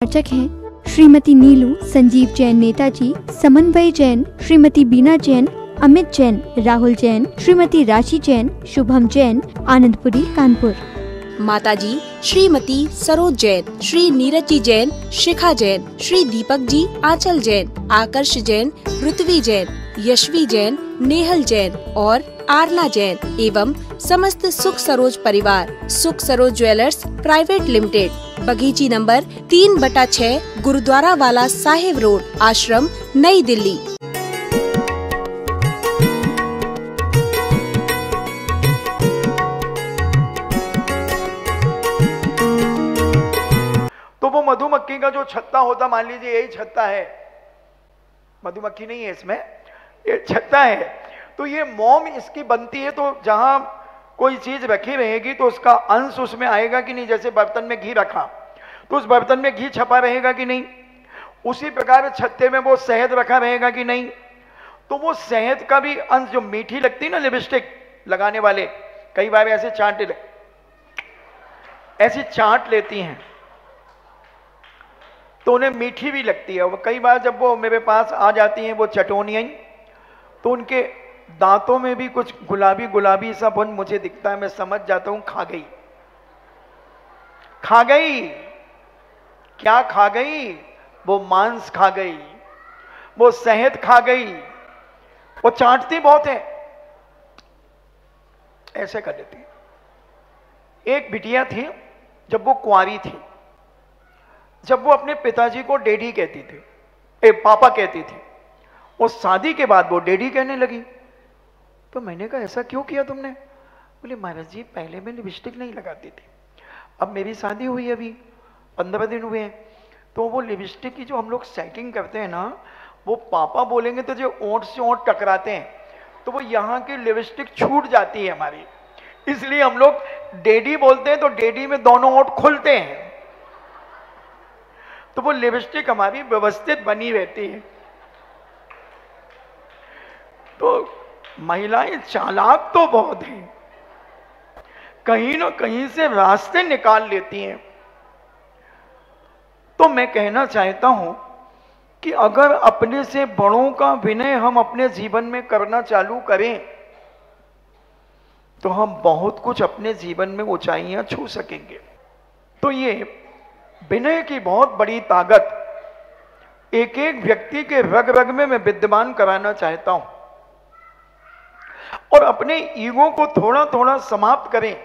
वाचक हैं श्रीमती नीलू, संजीव जैन नेताजी, समन्वय जैन, श्रीमती बीना जैन, अमित जैन, राहुल जैन, श्रीमती राशि जैन, शुभम जैन, आनंदपुरी, कानपुर। माताजी श्रीमती सरोज जैन, श्री नीरज जी जैन, शिखा जैन, श्री दीपक जी, आंचल जैन, आकर्ष जैन, ऋत्वी जैन, यशवी जैन, नेहल जैन और आरना जैन एवं समस्त सुख सरोज परिवार। सुख सरोज ज्वेलर्स प्राइवेट लिमिटेड, बगीची नंबर 3/6, गुरुद्वारा वाला साहिब रोड, आश्रम, नई दिल्ली। तो वो मधुमक्खी का जो छत्ता होता, मान लीजिए यही छत्ता है, मधुमक्खी नहीं है इसमें, ये छत्ता है। तो ये मोम इसकी बनती है, तो जहां कोई चीज रखी रहेगी तो उसका अंश उसमें आएगा कि नहीं। जैसे बर्तन में घी रखा तो उस बर्तन में घी छपा रहेगा कि नहीं। उसी प्रकार छत्ते में वो शहद रखा रहेगा कि नहीं। तो वो शहद का भी अंश, जो मीठी लगती है ना, लिपस्टिक लगाने वाले कई बार ऐसे ऐसी चाट लेती हैं तो उन्हें मीठी भी लगती है। वो कई बार जब वो मेरे पास आ जाती हैं वो चटोनियाँ, तो उनके दांतों में भी कुछ गुलाबी गुलाबी सा बन मुझे दिखता है। मैं समझ जाता हूं खा गई, खा गई। क्या खा गई? वो मांस खा गई, वो शहद खा गई। वो चाटती बहुत है, ऐसे कर देती है। एक बिटिया थी, जब वो कुंवारी थी, जब वो अपने पिताजी को डैडी कहती थी, पापा कहती थी, और शादी के बाद वो डैडी कहने लगी। तो मैंने कहा ऐसा क्यों किया तुमने? बोले महाराज जी, पहले मैं लिपस्टिक नहीं लगाती थी, अब मेरी शादी हुई अभी 15 दिन हुए हैं, तो वो लिपस्टिक की जो हम लोग सेटिंग करते हैं ना, वो पापा बोलेंगे तो जो ओंठ से ओंठ टकराते हैं, तो वो यहाँ की लिपस्टिक छूट जाती है हमारी, इसलिए हम लोग डैडी बोलते हैं, तो डैडी में दोनों ओंठ खुलते हैं, तो वो लिपस्टिक हमारी व्यवस्थित बनी रहती है। तो महिलाएं चालाक तो बहुत हैं, कहीं ना कहीं से रास्ते निकाल लेती हैं। तो मैं कहना चाहता हूं कि अगर अपने से बड़ों का विनय हम अपने जीवन में करना चालू करें तो हम बहुत कुछ अपने जीवन में ऊंचाइयां छू सकेंगे। तो ये विनय की बहुत बड़ी ताकत एक एक व्यक्ति के रग रग में मैं विद्यमान कराना चाहता हूं। और अपने ईगो को थोड़ा थोड़ा समाप्त करें,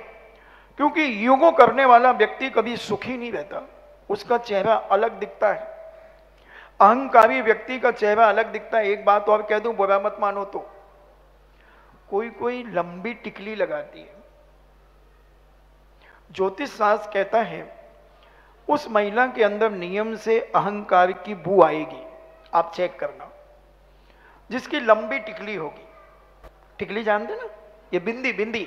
क्योंकि ईगो करने वाला व्यक्ति कभी सुखी नहीं रहता, उसका चेहरा अलग दिखता है। अहंकारी व्यक्ति का चेहरा अलग दिखता है। एक बात और कह दूं, बुरा मत मानो, तो कोई कोई लंबी टिकली लगाती है। ज्योतिष शास्त्र कहता है उस महिला के अंदर नियम से अहंकार की बू आएगी। आप चेक करना, जिसकी लंबी टिकली होगी, टिकली जानते ना, ये बिंदी, बिंदी,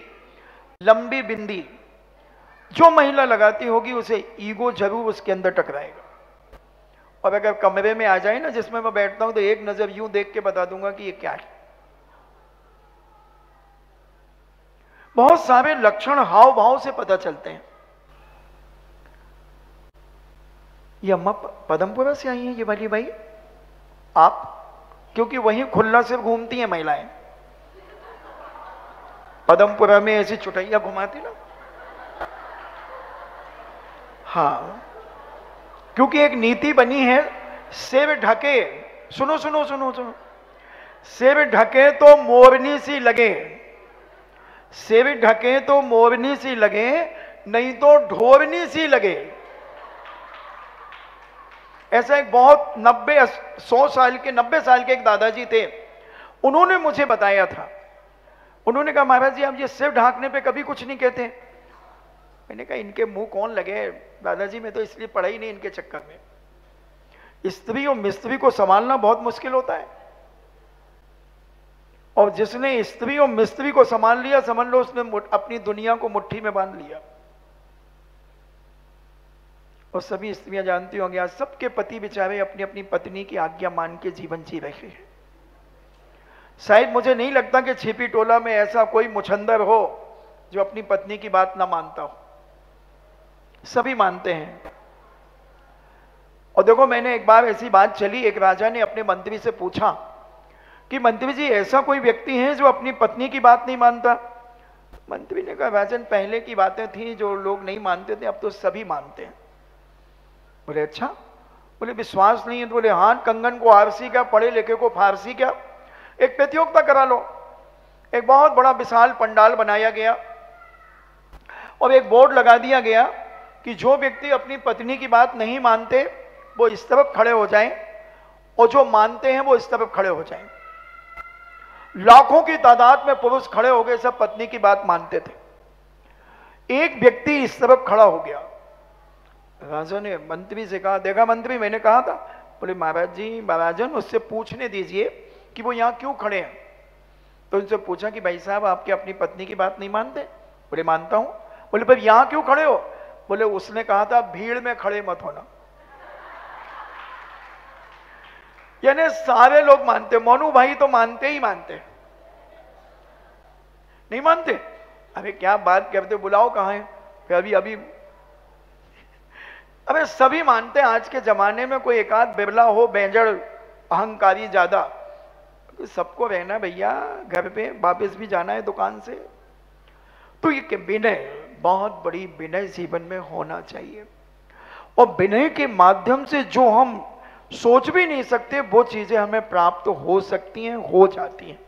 लंबी बिंदी जो महिला लगाती होगी उसे ईगो जरूर उसके अंदर टकराएगा। और अगर कमरे में आ जाए ना जिसमें मैं बैठता हूं, तो एक नजर यूं देख के बता दूंगा कि ये क्या है। बहुत सारे लक्षण हाव भाव से पता चलते हैं। ये अम्मा पदमपुरा से आई हैं ये वाली भाई, आप, क्योंकि वहीं खुला सिर घूमती हैं महिलाएं, पदमपुरा में ऐसी चुटैया घुमाती ना। हाँ, क्योंकि एक नीति बनी है, सिर ढके, सुनो सुनो सुनो सुनो, सिर ढके तो मोरनी सी लगे, सिर ढके तो मोरनी सी लगे, नहीं तो ढोरनी सी लगे। ऐसा एक बहुत 90 साल के एक दादाजी थे, उन्होंने मुझे बताया था। उन्होंने कहा महाराज जी आप ये सिर ढांकने पे कभी कुछ नहीं कहते। मैंने कहा इनके मुंह कौन लगे दादाजी, मैं तो इसलिए पढ़ा ही नहीं इनके चक्कर में। स्त्री और मिस्त्री को संभालना बहुत मुश्किल होता है, और जिसने स्त्री और मिस्त्री को संभाल लिया, समझ लो उसने अपनी दुनिया को मुट्ठी में बांध लिया। और सभी स्त्रियां जानती होंगी आज सबके पति बेचारे अपनी अपनी पत्नी की आज्ञा मान के जीवन जी रहे हैं। शायद मुझे नहीं लगता कि छिपी टोला में ऐसा कोई मुछंदर हो जो अपनी पत्नी की बात ना मानता हो, सभी मानते हैं। और देखो, मैंने एक बार ऐसी बात चली, एक राजा ने अपने मंत्री से पूछा कि मंत्री जी, ऐसा कोई व्यक्ति है जो अपनी पत्नी की बात नहीं मानता? मंत्री ने कहा, राजन, पहले की बातें थी जो लोग नहीं मानते थे, अब तो सभी मानते हैं। बोले अच्छा? बोले विश्वास नहीं है तो बोले हाँ, कंगन को आरसी क्या, पढ़े लिखे को फारसी क्या, एक प्रतियोगिता करा लो। एक बहुत बड़ा विशाल पंडाल बनाया गया और एक बोर्ड लगा दिया गया कि जो व्यक्ति अपनी पत्नी की बात नहीं मानते वो इस तरफ खड़े हो जाएं और जो मानते हैं वो इस तरफ खड़े हो जाएं। लाखों की तादाद में पुरुष खड़े हो गए, सब पत्नी की बात मानते थे। एक व्यक्ति इस तरफ खड़ा हो गया। राजा ने मंत्री से कहा, देखा मंत्री, मैंने कहा था। बोले महाराज जी, महाराजन, उससे पूछने दीजिए कि वो यहां क्यों खड़े हैं। तो उनसे पूछा कि भाई साहब, आपकी अपनी पत्नी की बात नहीं मानते? बोले मानता हूं। बोले पर यहां क्यों खड़े हो? बोले उसने कहा था भीड़ में खड़े मत होना। यानी सारे लोग मानते, मोनू भाई तो मानते ही मानते, नहीं मानते? अरे क्या बात करते, बुलाओ कहां है? फिर अभी अभी अबे सभी मानते हैं। आज के जमाने में कोई एकाध बिरला हो बेंजड़ अहंकारी ज्यादा, सबको रहना भैया, घर पे वापस भी जाना है दुकान से। तो ये विनय, बहुत बड़ी विनय जीवन में होना चाहिए। और विनय के माध्यम से जो हम सोच भी नहीं सकते वो चीजें हमें प्राप्त हो सकती हैं, हो जाती हैं।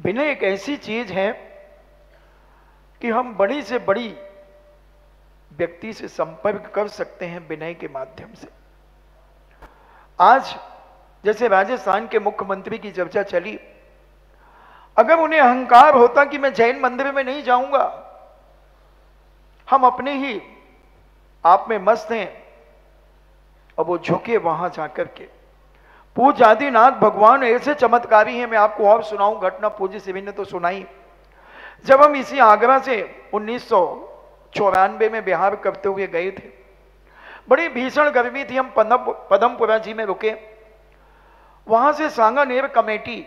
विनय एक ऐसी चीज है कि हम बड़ी से बड़ी व्यक्ति से संपर्क कर सकते हैं विनय के माध्यम से। आज जैसे राजस्थान के मुख्यमंत्री की चर्चा चली, अगर उन्हें अहंकार होता कि मैं जैन मंदिर में नहीं जाऊंगा, हम अपने ही आप में मस्त हैं, और वो झुके वहां जाकर के। पूज्य आदिनाथ भगवान ऐसे चमत्कारी हैं, मैं आपको और सुनाऊं घटना, पूज्य शिविर ने तो सुनाई। जब हम इसी आगरा से 1994 में बिहार करते हुए गए थे, बड़ी भीषण गर्मी थी, हम पदमपुरा जी में रुके। वहां से सांगानेर कमेटी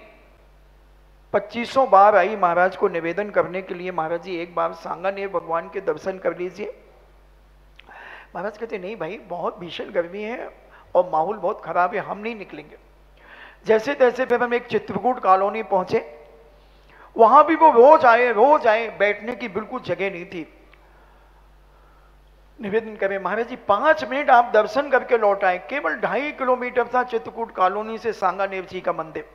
2500 बार आई महाराज को निवेदन करने के लिए, महाराज जी एक बार सांगानेर भगवान के दर्शन कर लीजिए। महाराज कहते नहीं भाई, बहुत भीषण गर्मी है और माहौल बहुत खराब है, हम नहीं निकलेंगे। जैसे तैसे फिर हम एक चित्रकूट कॉलोनी पहुंचे। वहां भी वो रोज आए, बैठने की बिल्कुल जगह नहीं थी। निवेदन करें, महाराज जी 5 मिनट आप दर्शन करके लौट आए। केवल 2.5 किलोमीटर था चित्रकूट कॉलोनी से सांगानेर जी का मंदिर।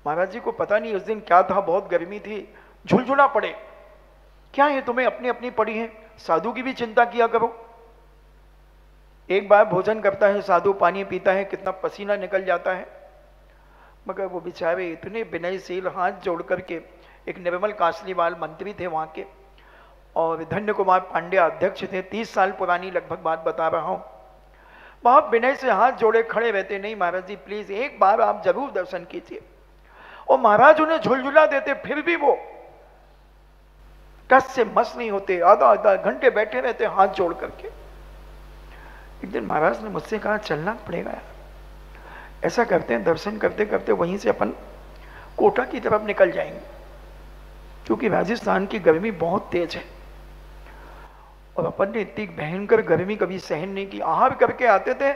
महाराज जी को पता नहीं उस दिन क्या था, बहुत गर्मी थी, झुलझुला पड़े। क्या है तुम्हें अपनी अपनी पड़ी है, साधु की भी चिंता किया करो। एक बार भोजन करता है साधु, पानी पीता है, कितना पसीना निकल जाता है, मगर वो बेचारे इतने विनयशील, हाथ जोड़ करके। एक निर्मल कासलीवाल मंत्री थे वहां के, और धन्य कुमार पांडे अध्यक्ष थे, 30 साल पुरानी लगभग बात बता रहा हूं। बहुत विनय से हाथ जोड़े खड़े रहते, नहीं महाराज जी प्लीज एक बार आप जरूर दर्शन कीजिए। और महाराज उन्हें झुलझुला देते, फिर भी वो टस से मस नहीं होते, आधा घंटे बैठे रहते हाथ जोड़ करके। एक दिन महाराज ने मुझसे कहा चलना पड़ेगा यार, ऐसा करते हैं दर्शन करते करते वहीं से अपन कोटा की तरफ निकल जाएंगे, क्योंकि राजस्थान की गर्मी बहुत तेज है और अपन ने इतनी भयंकर गर्मी कभी सहन नहीं की। आहार करके आते थे,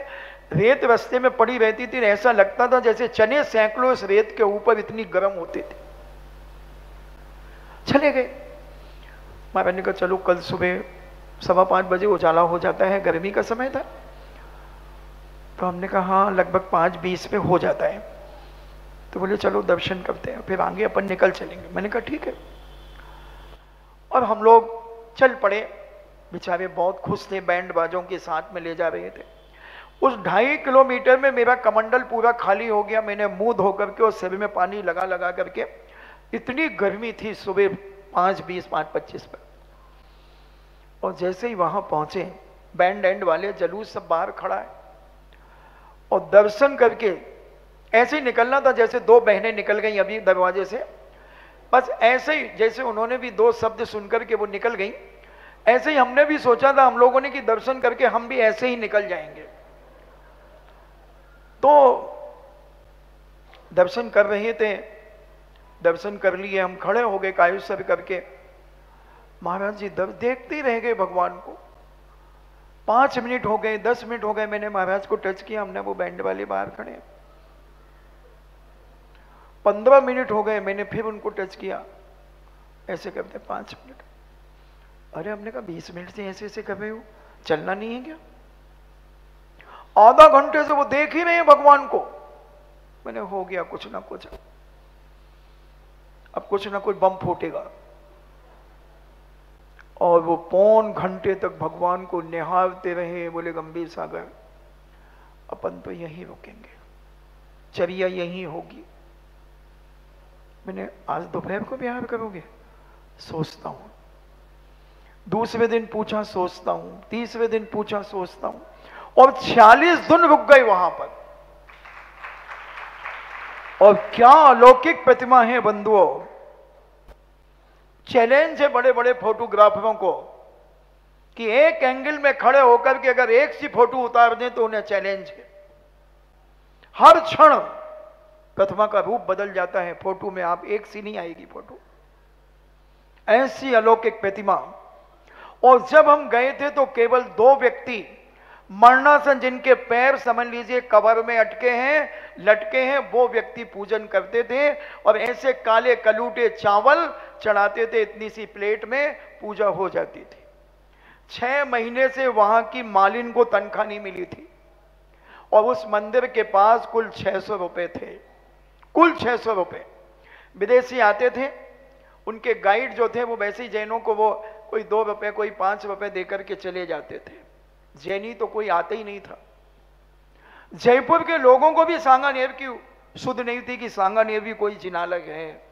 रेत रास्ते में पड़ी रहती थी, ऐसा लगता था जैसे चने सैकड़ों इस रेत के ऊपर, इतनी गर्म होते थे। चले गए। महाराज ने कहा चलो कल सुबह 5:15 बजे उजाला हो जाता है, गर्मी का समय था। तो हमने कहा हाँ लगभग 5:20 पे हो जाता है। तो बोले चलो दर्शन करते हैं, फिर आगे अपन निकल चलेंगे। मैंने कहा ठीक है। और हम लोग चल पड़े। बेचारे बहुत खुश थे, बैंड बाजों के साथ में ले जा रहे थे। उस 2.5 किलोमीटर में मेरा कमंडल पूरा खाली हो गया। मैंने मुंह धो करके और सिर में पानी लगा लगा करके, इतनी गर्मी थी सुबह 5:20 5:25 पर। और जैसे ही वहां पहुंचे, बैंड एंड वाले जलूस सब बाहर खड़ा है, और दर्शन करके ऐसे ही निकलना था जैसे 2 बहनें निकल गई अभी दरवाजे से। बस ऐसे ही जैसे उन्होंने भी 2 शब्द सुनकर के वो निकल गई, ऐसे ही हमने भी सोचा था हम लोगों ने कि दर्शन करके हम भी ऐसे ही निकल जाएंगे। तो दर्शन कर रहे थे, दर्शन कर लिए, हम खड़े हो गए कायुसर करके। महाराज जी देखते ही रह गए भगवान को। 5 मिनट हो गए, 10 मिनट हो गए, मैंने महाराज को टच किया, हमने वो बैंड वाले बाहर खड़े। 15 मिनट हो गए, मैंने फिर उनको टच किया, ऐसे करते 5 मिनट। अरे हमने कहा 20 मिनट से ऐसे ऐसे कर रहे हो, चलना नहीं है क्या? आधा घंटे से वो देख ही रहे हैं भगवान को। मैंने हो गया कुछ ना कुछ, अब कुछ ना कुछ बम फूटेगा। और वो पौन घंटे तक भगवान को निहारते रहे। बोले गंभीर सागर अपन तो यहीं रुकेंगे, चर्या यहीं होगी। मैंने आज दोपहर को बिहार करोगे? सोचता हूं। दूसरे दिन पूछा, सोचता हूं। तीसरे दिन पूछा, सोचता हूं। और 46 दिन रुक गए वहां पर। और क्या अलौकिक प्रतिमा है बंधुओं। चैलेंज है बड़े बड़े फोटोग्राफरों को कि एक एंगल में खड़े होकर के अगर एक सी फोटो उतार दें तो उन्हें चैलेंज है। हर क्षण प्रतिमा का रूप बदल जाता है, फोटो में आप एक सी नहीं आएगी फोटो। ऐसी अलौकिक प्रतिमा। और जब हम गए थे तो केवल 2 व्यक्ति मरणासन, जिनके पैर समझ लीजिए कबर में अटके हैं, लटके हैं, वो व्यक्ति पूजन करते थे। और ऐसे काले कलूटे चावल चढ़ाते थे, इतनी सी प्लेट में पूजा हो जाती थी। 6 महीने से वहां की मालिन को तनख्वाह नहीं मिली थी। और उस मंदिर के पास कुल 600 रुपए थे, कुल 600 रुपए। विदेशी आते थे, उनके गाइड जो थे वो वैसे ही जैनों को वो कोई 2 रुपए कोई 5 रुपए देकर के चले जाते थे। जैनी तो कोई आता ही नहीं था। जयपुर के लोगों को भी सांगानेर की सुध नहीं थी कि सांगानेर भी कोई जिनालय है।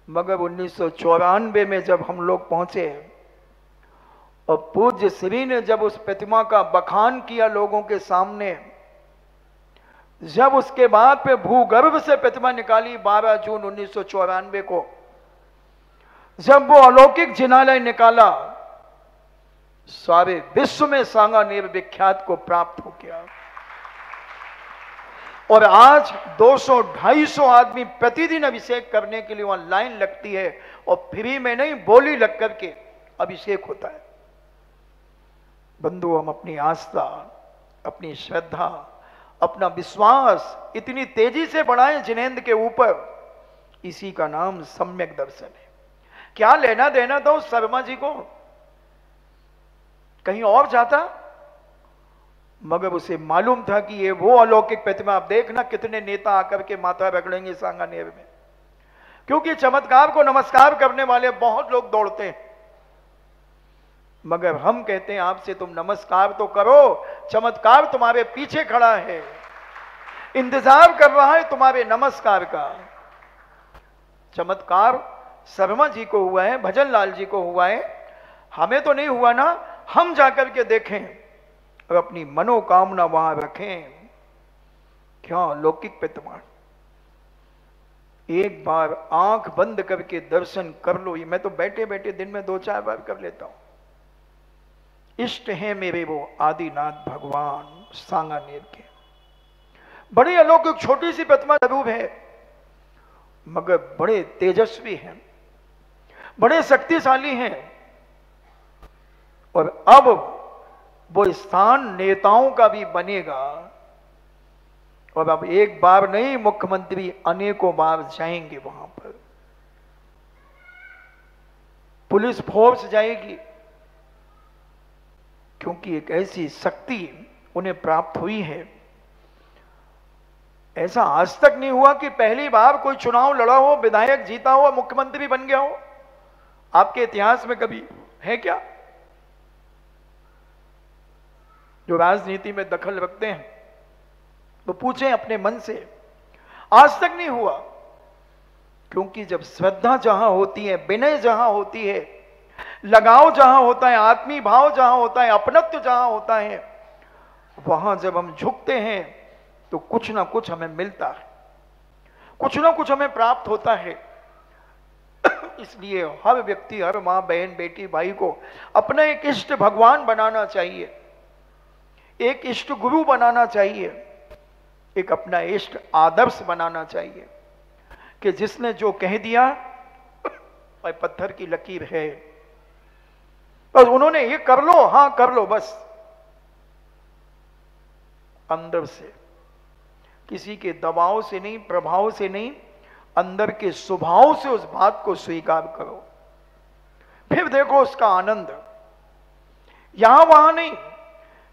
मगर 1994 में जब हम लोग पहुंचे और पूज्य श्री ने जब उस प्रतिमा का बखान किया लोगों के सामने, जब उसके बाद पे भूगर्भ से प्रतिमा निकाली 12 जून 1994 को, जब वो अलौकिक जिनालय निकाला, सारे विश्व में सांगानेर विख्यात को प्राप्त हो गया। और आज 200-250 आदमी प्रतिदिन अभिषेक करने के लिए वहां लाइन लगती है। और फ्री में नहीं, बोली लग करके अभिषेक होता है। बंधु, हम अपनी आस्था, अपनी श्रद्धा, अपना विश्वास इतनी तेजी से बढ़ाएं जिनेंद्र के ऊपर, इसी का नाम सम्यक दर्शन है। क्या लेना देना था उस शर्मा जी को, कहीं और जाता, मगर उसे मालूम था कि ये वो अलौकिक प्रतिमा। आप देखना कितने नेता आकर के माथा रगड़ेंगे सांगानेर में, क्योंकि चमत्कार को नमस्कार करने वाले बहुत लोग दौड़ते हैं। मगर हम कहते हैं आपसे, तुम नमस्कार तो करो, चमत्कार तुम्हारे पीछे खड़ा है, इंतजार कर रहा है तुम्हारे नमस्कार का। चमत्कार शर्मा जी को हुआ है, भजन लाल जी को हुआ है, हमें तो नहीं हुआ ना। हम जाकर के देखें और अपनी मनोकामना वहां रखें। क्या अलौकिक प्रतिमा। एक बार आंख बंद करके दर्शन कर लो। मैं तो बैठे बैठे दिन में 2-4 बार कर लेता हूं। इष्ट हैं मेरे वो आदिनाथ भगवान सांगानेर के। बड़ी अलौकिक छोटी सी प्रतिमा जरूर है, मगर बड़े तेजस्वी हैं, बड़े शक्तिशाली हैं। और अब वो स्थान नेताओं का भी बनेगा। और अब एक बार नहीं, मुख्यमंत्री अनेकों बार जाएंगे वहां पर। पुलिस फोर्स जाएगी, क्योंकि एक ऐसी शक्ति उन्हें प्राप्त हुई है। ऐसा आज तक नहीं हुआ कि पहली बार कोई चुनाव लड़ा हो, विधायक जीता हो, मुख्यमंत्री बन गया हो। आपके इतिहास में कभी है क्या? जो राजनीति में दखल रखते हैं तो पूछें अपने मन से, आज तक नहीं हुआ। क्योंकि जब श्रद्धा जहां होती है, विनय जहां होती है, लगाव जहां होता है, आत्मीय भाव जहां होता है, अपनत्व जहां होता है, वहां जब हम झुकते हैं तो कुछ ना कुछ हमें मिलता है, कुछ ना कुछ हमें प्राप्त होता है। इसलिए हर व्यक्ति, हर मां, बहन, बेटी, भाई को अपना एक इष्ट भगवान बनाना चाहिए, एक इष्ट गुरु बनाना चाहिए, एक अपना इष्ट आदर्श बनाना चाहिए कि जिसने जो कह दिया, भाई पत्थर की लकीर है, बस उन्होंने ये कर लो, हाँ कर लो, बस अंदर से, किसी के दबाव से नहीं, प्रभाव से नहीं, अंदर के स्वभाव से उस बात को स्वीकार करो, फिर देखो उसका आनंद। यहां वहां नहीं,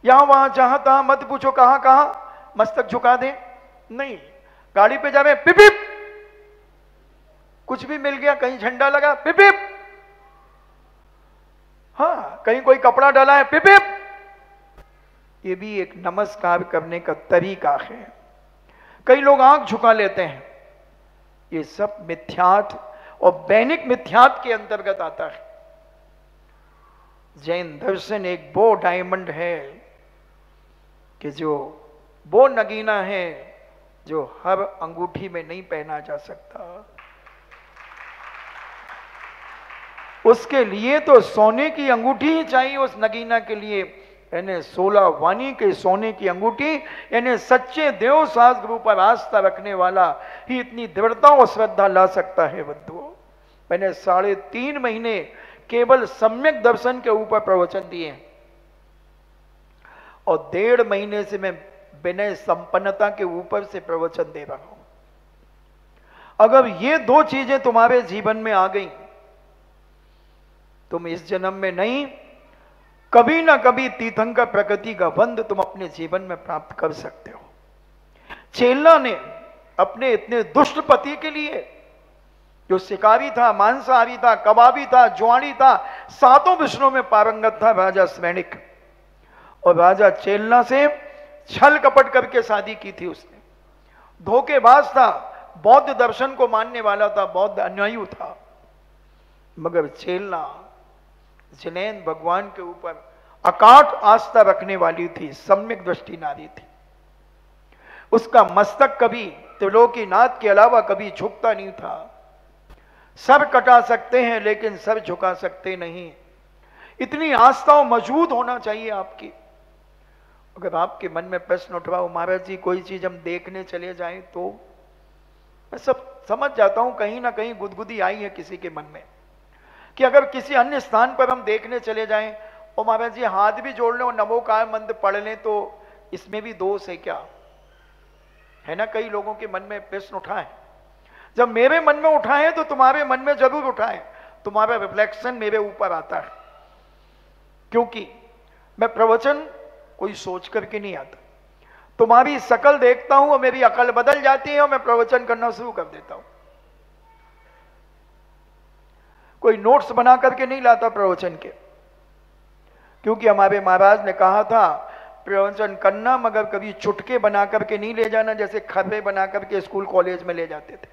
यहां वहां जहां तहां मत पूछो कहां कहां मस्तक झुका दे, नहीं। गाड़ी पे जा रहे पिप पिप, कुछ भी मिल गया, कहीं झंडा लगा पिप पिप, हाँ कहीं कोई कपड़ा डाला है पिप पिप, ये भी एक नमस्कार करने का तरीका है। कई लोग आंख झुका लेते हैं, ये सब मिथ्यात्व और दैनिक मिथ्यात्व के अंतर्गत आता है। जैन दर्शन एक वो डायमंड है कि जो वो नगीना है जो हर अंगूठी में नहीं पहना जा सकता। उसके लिए तो सोने की अंगूठी ही चाहिए उस नगीना के लिए, यानी 16 वाणी के सोने की अंगूठी, यानी सच्चे देव सास गुरु पर आस्था रखने वाला ही इतनी दृढ़ता और श्रद्धा ला सकता है बंधुओं। मैंने 3.5 महीने केवल सम्यक दर्शन के ऊपर प्रवचन दिए और 1.5 महीने से मैं विनय संपन्नता के ऊपर से प्रवचन दे रहा हूं। अगर ये 2 चीजें तुम्हारे जीवन में आ गई, तुम इस जन्म में नहीं, कभी ना कभी तीर्थंकर प्रकृति का बंध तुम अपने जीवन में प्राप्त कर सकते हो। चेल्ला ने अपने इतने दुष्ट पति के लिए, जो शिकारी था, मांसाहारी था, कबाबी था, जुआड़ी था, 7 विषयों में पारंगत था, राजा स्मैणिक, और राजा चेल्ला से छल कपट करके शादी की थी उसने। धोखेबाज था, बौद्ध दर्शन को मानने वाला था, बौद्ध अनुयायी था, मगर चेल्ला जिनैन भगवान के ऊपर अकाट आस्था रखने वाली थी, सम्यक दृष्टि नारी थी। उसका मस्तक कभी त्रिलोकीनाथ के अलावा कभी झुकता नहीं था। सर कटा सकते हैं लेकिन सर झुका सकते नहीं, इतनी आस्था मौजूद होना चाहिए आपकी। अगर आपके मन में प्रश्न उठ रहा हो महाराज जी कोई चीज हम देखने चले जाएं, तो मैं सब समझ जाता हूं कहीं ना कहीं गुदगुदी आई है किसी के मन में कि अगर किसी अन्य स्थान पर हम देखने चले जाएं और महाराज जी हाथ भी जोड़ लें और नमो काय मंत्र पढ़ लें, तो इसमें भी दोष है क्या? है ना, कई लोगों के मन में प्रश्न उठा है। जब मेरे मन में उठा है तो तुम्हारे मन में जरूर उठा है, तुम्हारा रिफ्लेक्शन मेरे ऊपर आता है, क्योंकि मैं प्रवचन कोई सोच करके नहीं आता। तुम्हारी शकल देखता हूं और मेरी अकल बदल जाती है और मैं प्रवचन करना शुरू कर देता हूं। कोई नोट्स बना करके नहीं लाता प्रवचन के, क्योंकि हमारे महाराज ने कहा था प्रवचन करना मगर कभी चुटके बना करके नहीं ले जाना, जैसे खरबे बना करके स्कूल कॉलेज में ले जाते थे।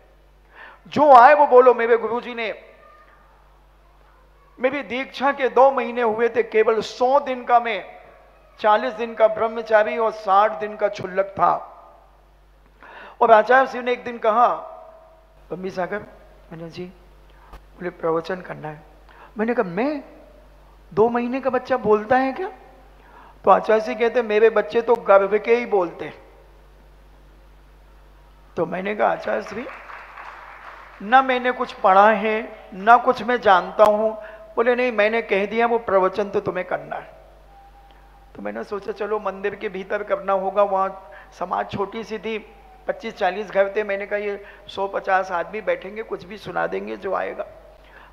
जो आए वो बोलो। मेरे गुरुजी ने, मेरी दीक्षा के 2 महीने हुए थे, केवल 100 दिन का मैं 40 दिन का ब्रह्मचारी और 60 दिन का छुल्लक था। और आचार्य शिव ने एक दिन कहा, बम्बी सागर, मैंने जी बोले प्रवचन करना है। मैंने कहा मैं 2 महीने का बच्चा बोलता है क्या? तो आचार्य जी कहते मेरे बच्चे तो गर्भ के ही बोलते हैं। तो मैंने कहा आचार्य श्री, ना मैंने कुछ पढ़ा है ना कुछ मैं जानता हूं। बोले नहीं, मैंने कह दिया वो प्रवचन तो तुम्हें करना है। तो मैंने सोचा चलो मंदिर के भीतर करना होगा, वहां समाज छोटी सी थी, 25-40 घर थे। मैंने कहा ये 100-50 आदमी बैठेंगे, कुछ भी सुना देंगे जो आएगा।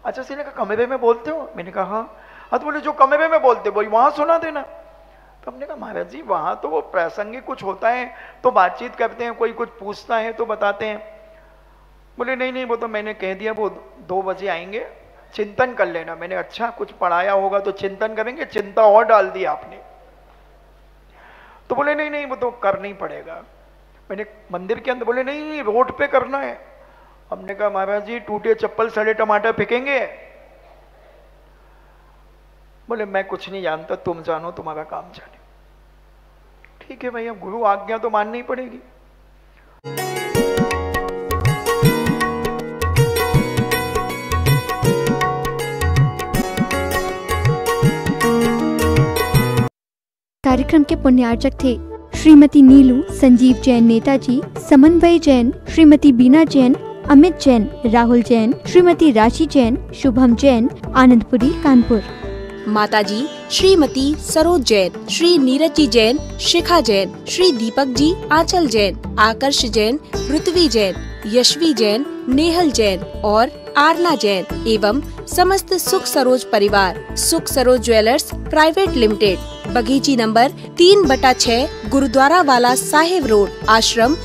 अच्छा सी ने कहा कमरे में बोलते हो? मैंने कहा हाँ। तो बोले जो कमरे में बोलते वही वहां सुना देना। तो हमने कहा महाराज जी वहां तो वो प्रासंगिक कुछ होता है तो बातचीत करते हैं, कोई कुछ पूछता है तो बताते हैं। बोले नहीं नहीं, वो तो मैंने कह दिया वो 2 बजे आएंगे, चिंतन कर लेना। मैंने अच्छा कुछ पढ़ाया होगा तो चिंतन करेंगे, चिंता और डाल दी आपने। तो बोले नहीं नहीं, वो तो करना ही पड़ेगा। मैंने मंदिर के अंदर, बोले नहीं नहीं रोड पे करना है। हमने कहा महाराज जी टूटे चप्पल सड़े टमाटर फेंकेंगे? बोले मैं कुछ नहीं जानता, तुम जानो, तुम्हारा काम जाने। ठीक है भैया, गुरु आज्ञा तो माननी पड़ेगी। कार्यक्रम के पुण्यार्चक थे श्रीमती नीलू संजीव जैन नेताजी, समन्वय जैन श्रीमती बीना जैन, अमित जैन, राहुल जैन, श्रीमती राशि जैन, शुभम जैन, आनंदपुरी कानपुर। माताजी श्रीमती सरोज जैन, श्री नीरज जी जैन, शिखा जैन, श्री दीपक जी आंचल जैन, आकर्ष जैन, पृथ्वी जैन, यशवी जैन, नेहल जैन और आरना जैन एवं समस्त सुख सरोज परिवार, सुख सरोज ज्वेलर्स प्राइवेट लिमिटेड, बगीची नंबर 3/6, गुरुद्वारा वाला साहिब रोड, आश्रम